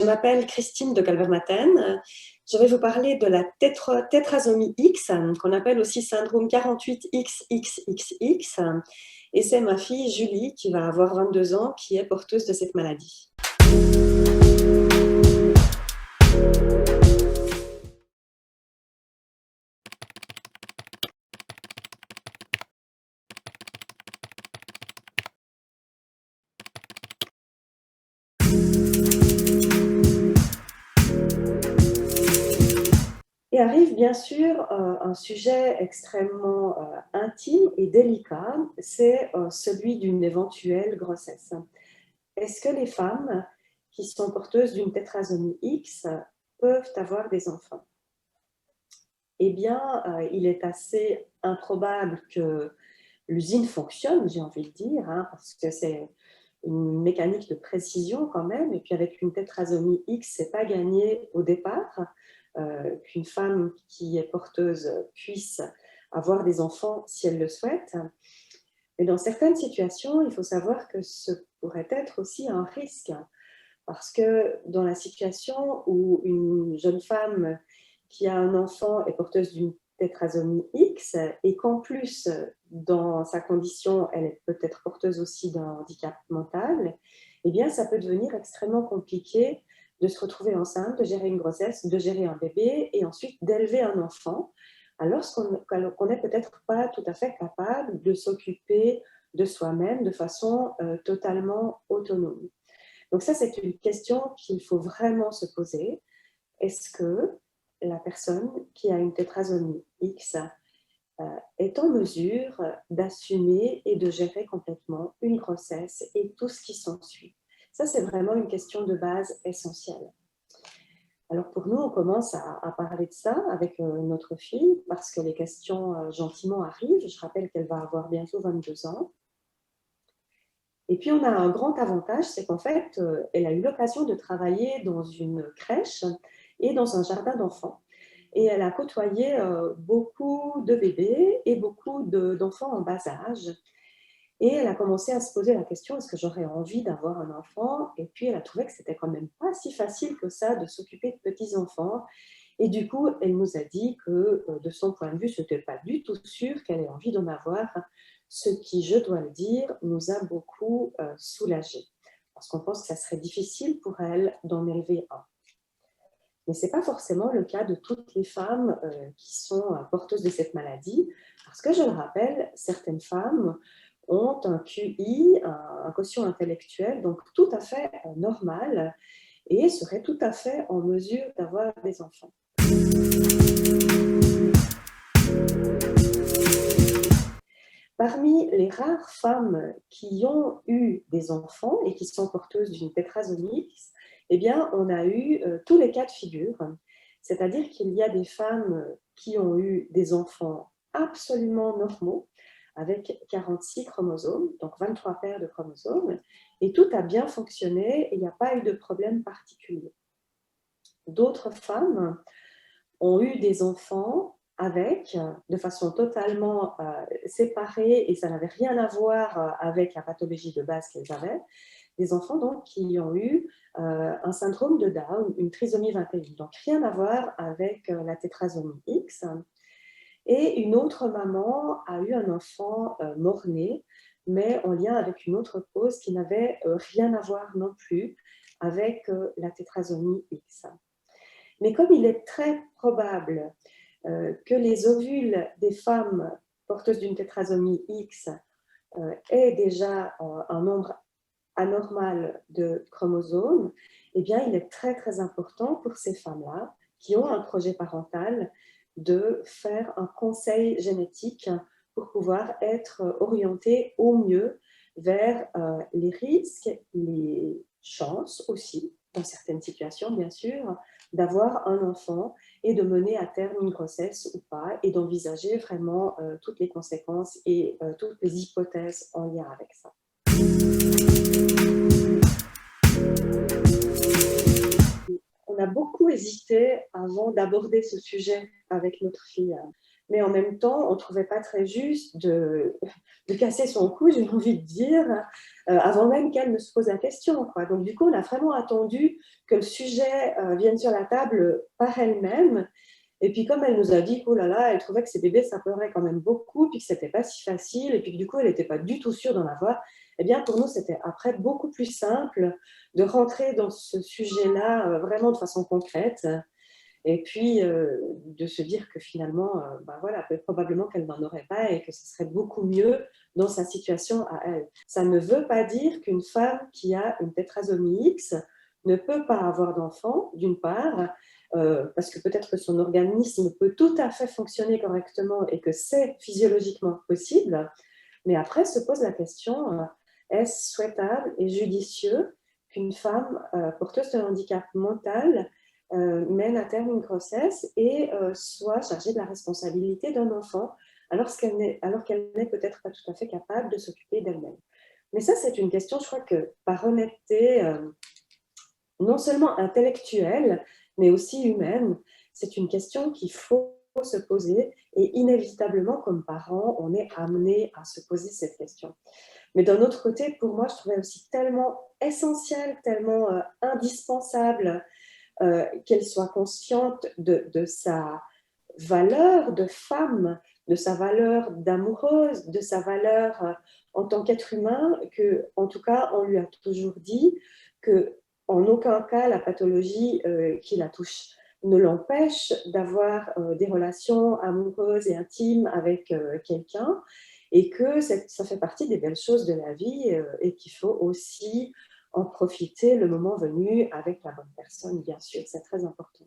Je m'appelle Christine de Calvermaten. Je vais vous parler de la tétrasomie X, qu'on appelle aussi syndrome 48XXXX. Et c'est ma fille Julie, qui va avoir 22 ans, qui est porteuse de cette maladie. Et arrive bien sûr un sujet extrêmement intime et délicat, c'est celui d'une éventuelle grossesse. Est-ce que les femmes qui sont porteuses d'une tétrasomie X peuvent avoir des enfants? Eh bien, il est assez improbable que l'usine fonctionne, j'ai envie de dire, parce que c'est une mécanique de précision quand même, et puis avec une tétrasomie X, c'est pas gagné au départ, qu'une femme qui est porteuse puisse avoir des enfants si elle le souhaite. Mais dans certaines situations, il faut savoir que ce pourrait être aussi un risque, parce que dans la situation où une jeune femme qui a un enfant est porteuse d'une tétrasomie X et qu'en plus, dans sa condition, elle est peut-être porteuse aussi d'un handicap mental, eh bien, ça peut devenir extrêmement compliqué de se retrouver enceinte, de gérer une grossesse, de gérer un bébé et ensuite d'élever un enfant, alors qu'on n'est peut-être pas tout à fait capable de s'occuper de soi-même de façon totalement autonome. Donc ça, c'est une question qu'il faut vraiment se poser. Est-ce que la personne qui a une tétrasomie X est en mesure d'assumer et de gérer complètement une grossesse et tout ce qui s'ensuit? Ça, c'est vraiment une question de base essentielle. Alors pour nous, on commence à parler de ça avec notre fille parce que les questions gentiment arrivent. Je rappelle qu'elle va avoir bientôt 22 ans. Et puis, on a un grand avantage, c'est qu'en fait, elle a eu l'occasion de travailler dans une crèche et dans un jardin d'enfants. Et elle a côtoyé beaucoup de bébés et beaucoup d'enfants en bas âge. Et elle a commencé à se poser la question, est-ce que j'aurais envie d'avoir un enfant? Et puis, elle a trouvé que c'était quand même pas si facile que ça de s'occuper de petits-enfants. Et du coup, elle nous a dit que de son point de vue, ce n'était pas du tout sûr qu'elle ait envie d'en avoir, ce qui, je dois le dire, nous a beaucoup soulagés. Parce qu'on pense que ça serait difficile pour elle d'en élever un. Mais ce n'est pas forcément le cas de toutes les femmes qui sont porteuses de cette maladie, parce que, je le rappelle, certaines femmes ont un QI, un quotient intellectuel, donc tout à fait normal, et seraient tout à fait en mesure d'avoir des enfants. Parmi les rares femmes qui ont eu des enfants et qui sont porteuses d'une tétrasomie X, eh bien, on a eu tous les cas de figure. C'est-à-dire qu'il y a des femmes qui ont eu des enfants absolument normaux, avec 46 chromosomes, donc 23 paires de chromosomes, et tout a bien fonctionné et il n'y a pas eu de problème particulier. D'autres femmes ont eu des enfants avec, de façon totalement séparée, et ça n'avait rien à voir avec la pathologie de base qu'elles avaient, des enfants donc qui ont eu un syndrome de Down, une trisomie 21, donc rien à voir avec la tétrasomie X. Et une autre maman a eu un enfant mort-né, mais en lien avec une autre cause qui n'avait rien à voir non plus avec la tétrasomie X. Mais comme il est très probable que les ovules des femmes porteuses d'une tétrasomie X aient déjà un nombre anormal de chromosomes, eh bien, il est très, très important pour ces femmes-là qui ont un projet parental de faire un conseil génétique pour pouvoir être orientées au mieux vers les risques, les chances aussi, dans certaines situations bien sûr, d'avoir un enfant et de mener à terme une grossesse ou pas, et d'envisager vraiment toutes les conséquences et toutes les hypothèses en lien avec ça. On a beaucoup hésité avant d'aborder ce sujet avec notre fille. mais en même temps, on ne trouvait pas très juste de casser son cou, j'ai envie de dire, avant même qu'elle ne se pose la question, quoi. Donc du coup, on a vraiment attendu que le sujet vienne sur la table par elle-même. Et puis comme elle nous a dit, oh là là, elle trouvait que ses bébés, ça pleurait quand même beaucoup, puis que c'était pas si facile, et puis que du coup, elle n'était pas du tout sûre d'en avoir, eh bien pour nous, c'était après beaucoup plus simple de rentrer dans ce sujet-là vraiment de façon concrète, et puis de se dire que finalement, ben voilà, probablement qu'elle n'en aurait pas et que ce serait beaucoup mieux dans sa situation à elle. Ça ne veut pas dire qu'une femme qui a une tétrasomie X ne peut pas avoir d'enfant, d'une part, parce que peut-être que son organisme peut tout à fait fonctionner correctement et que c'est physiologiquement possible, mais après se pose la question, est-ce souhaitable et judicieux qu'une femme porteuse de handicap mental mène à terme une grossesse et soit chargée de la responsabilité d'un enfant alors qu'elle n'est peut-être pas tout à fait capable de s'occuper d'elle-même. Mais ça, c'est une question, je crois que par honnêteté, non seulement intellectuelle, mais aussi humaine, c'est une question qu'il faut se poser et inévitablement, comme parents, on est amené à se poser cette question. Mais d'un autre côté, pour moi, je trouvais aussi tellement essentiel, tellement indispensable qu'elle soit consciente de sa valeur de femme, de sa valeur d'amoureuse, de sa valeur en tant qu'être humain, que, en tout cas, on lui a toujours dit que en aucun cas la pathologie qui la touche ne l'empêche d'avoir des relations amoureuses et intimes avec quelqu'un, et que ça fait partie des belles choses de la vie et qu'il faut aussi en profiter le moment venu avec la bonne personne, bien sûr, c'est très important.